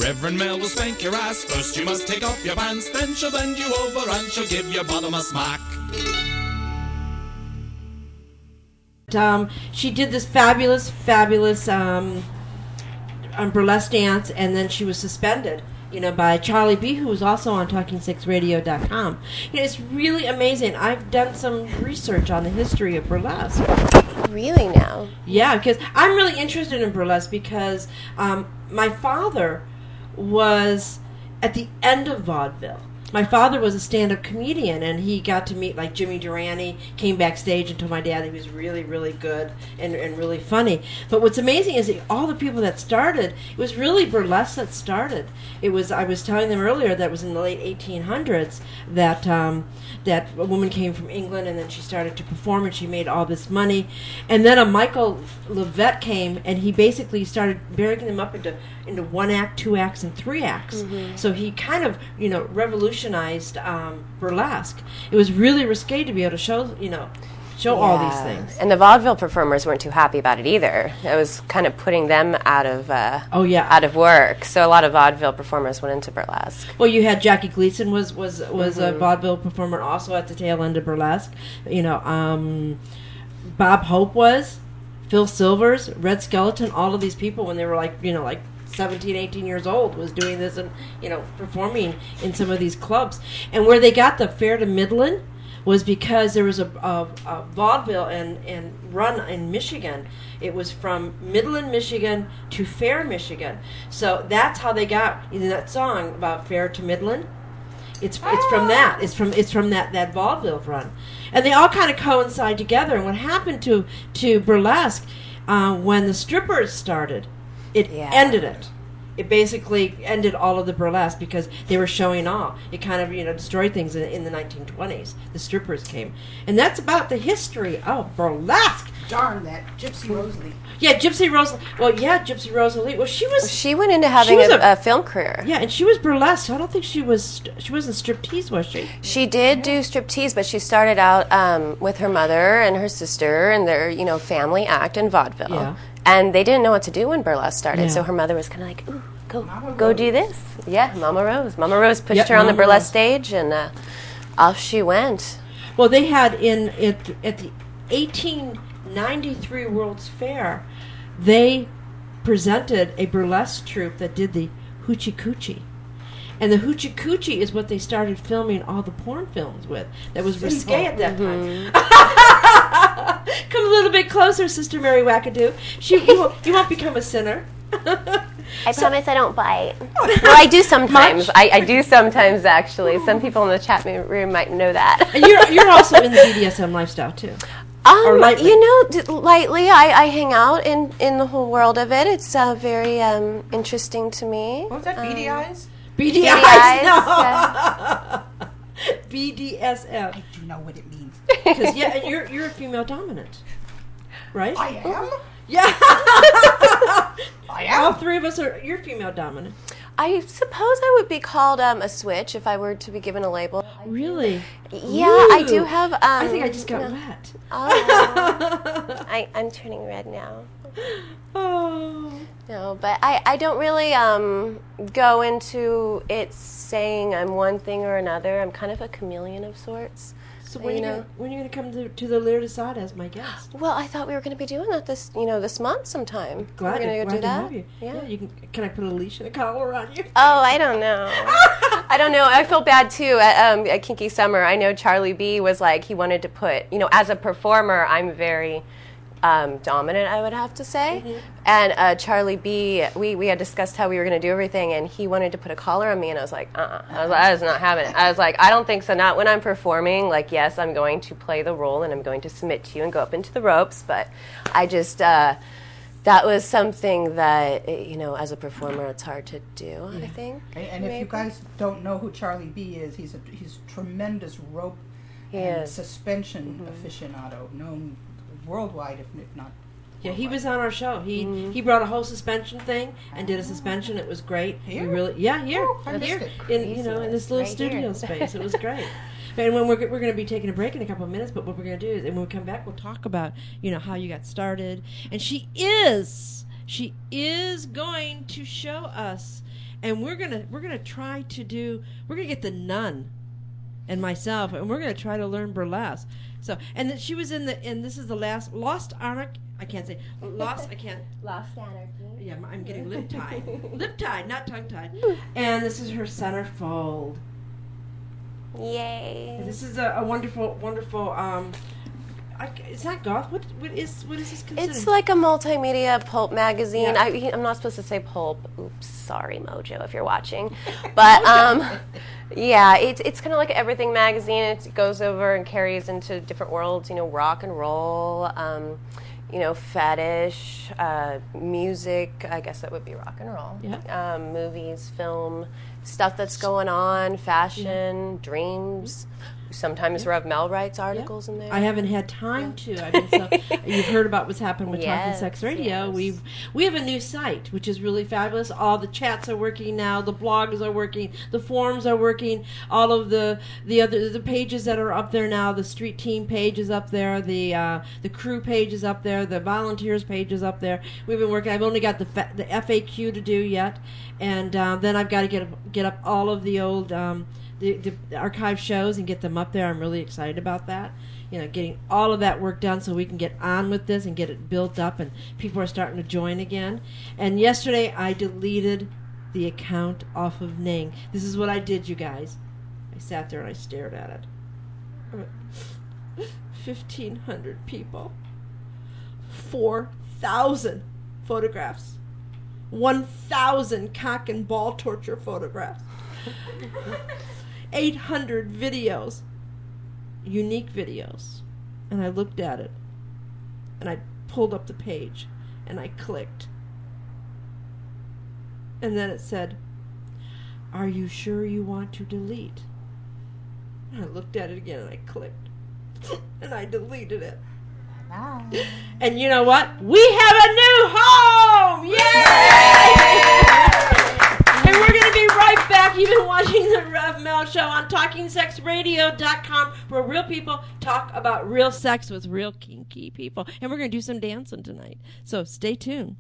Reverend Mel will spank your ass. First you must take off your pants, then she'll bend you over and she'll give your bottom a smack. She did this fabulous burlesque dance, and then she was suspended, by Charlie B., who was also on TalkingSexRadio.com. It's really amazing. I've done some research on the history of burlesque. Really now? Yeah, because I'm really interested in burlesque because my father was at the end of vaudeville. My father was a stand-up comedian, and he got to meet, like, Jimmy Durante, came backstage and told my dad he was really, really good and really funny. But what's amazing is that all the people that started, it was really burlesque that started. I was telling them earlier that it was in the late 1800s that that a woman came from England, and then she started to perform, and she made all this money. And then a Michael Levette came, and he basically started breaking them up into 1 act, 2 acts, and 3 acts. Mm-hmm. So he kind of, revolutionized burlesque. It was really risque to be able to show all these things. And the vaudeville performers weren't too happy about it either. It was kind of putting them out of work. So a lot of vaudeville performers went into burlesque. Well, you had Jackie Gleason was a vaudeville performer also at the tail end of burlesque. Bob Hope was, Phil Silvers, Red Skeleton, all of these people when they were like 17, 18 years old was doing this and, performing in some of these clubs. And where they got the Fair to Midland was because there was a vaudeville and run in Michigan. It was from Midland, Michigan to Fair, Michigan. So that's how they got that song about Fair to Midland. It's from that. It's from that vaudeville run. And they all kind of coincide together. And what happened to burlesque when the strippers started, it ended it. It basically ended all of the burlesque because they were showing off. It kind of, destroyed things in the 1920s. The strippers came. And that's about the history of burlesque. Darn that. Gypsy Rosalie. Yeah, Gypsy Rosalie. Well, yeah, Gypsy Rosalie. Well, she went into having a film career. Yeah, and she was burlesque. So I don't think she wasn't striptease, was she? She did do striptease, but she started out with her mother and her sister and their, family act in vaudeville. Yeah. And they didn't know what to do when burlesque started, so her mother was kind of like, "Ooh, go do this." Yeah, Mama Rose. Mama Rose pushed her on the burlesque stage, and off she went. Well, they had at the 1893 World's Fair, they presented a burlesque troupe that did the Hoochie Coochie. And the Hoochie Coochie is what they started filming all the porn films with. That was risque at that time. Come a little bit closer, Sister Mary Wack-a-Do. You won't become a sinner. I promise I don't bite. Well, I do sometimes. I do sometimes, actually. Some people in the chat room might know that. And you're also in the BDSM lifestyle, too. Or lightly. Lightly. I hang out in the whole world of it. It's very interesting to me. What was that, beady eyes? Beady eyes? No. BDSM. I do know what it means. Because you're a female dominant, right? I am. Yeah. I am. All three of us you're female dominant. I suppose I would be called a switch if I were to be given a label. Really? Yeah, Ooh. I do have. I think I just got wet. Oh, I'm turning red now. Oh. No, but I don't really go into it saying I'm one thing or another. I'm kind of a chameleon of sorts. So when are you going to come to the Lear Side as my guest? Well, I thought we were going to be doing that this month sometime. Glad we're going to do do that. Have you. Yeah. Can I put a leash and a collar on you? Oh, I don't know. I don't know. I feel bad too at Kinky Summer. I know Charlie B was like he wanted to put as a performer I'm very dominant, I would have to say. Mm-hmm. And Charlie B, we had discussed how we were going to do everything, and he wanted to put a collar on me, and I was like, I was not having it. I was like, I don't think so. Not when I'm performing. Like, yes, I'm going to play the role, and I'm going to submit to you and go up into the ropes, but I just, that was something that, as a performer, it's hard to do, I think. And maybe. If you guys don't know who Charlie B is, he's a tremendous rope and suspension aficionado, known worldwide, if not. Yeah, he was on our show. He brought a whole suspension thing and did a suspension. It was great. Here? Here. I missed it. In this little studio space. It was great. And when we're going to be taking a break in a couple of minutes, but what we're going to do is, and when we come back, we'll talk about how you got started. And she is going to show us and we're gonna get the nun and myself, and we're gonna try to learn burlesque. So, and then she was and this is the Lost Anarchy. I can't say Lost. I can't. Lost Anarchy. Yeah, I'm getting lip tied, not tongue tied. And this is her centerfold. Yay! And this is a wonderful. It's not goth. What is this considered? It's like a multimedia pulp magazine. Yeah. I'm not supposed to say pulp. Oops, sorry, Mojo, if you're watching. But yeah, it's kind of like Everything magazine. It goes over and carries into different worlds. Rock and roll. Fetish, music. I guess that would be rock and roll. Yeah. Movies, film, stuff that's going on, fashion, dreams. Sometimes Rev Mel writes articles in there. I haven't had time to. You've heard about what's happened with Talking Sex Radio. Yes. We have a new site, which is really fabulous. All the chats are working now. The blogs are working. The forums are working. All of the pages that are up there now. The street team page is up there. The crew page is up there. The volunteers page is up there. We've been working. I've only got the FAQ to do yet, and then I've got to get up all of the old. The archive shows and get them up there. I'm really excited about that. Getting all of that work done so we can get on with this and get it built up, and people are starting to join again. And yesterday I deleted the account off of Ning. This is what I did, you guys. I sat there and I stared at it. 1,500 people. 4,000 photographs. 1,000 cock and ball torture photographs. 800 videos, unique videos. And I looked at it, and I pulled up the page, and I clicked. And then it said, "Are you sure you want to delete?" And I looked at it again, and I clicked. And I deleted it. Wow. And you know what? We have a new home! Yay! And we're going to be right back. You've been watching the Rev Mel Show on TalkingSexRadio.com, where real people talk about real sex with real kinky people. And we're going to do some dancing tonight. So stay tuned.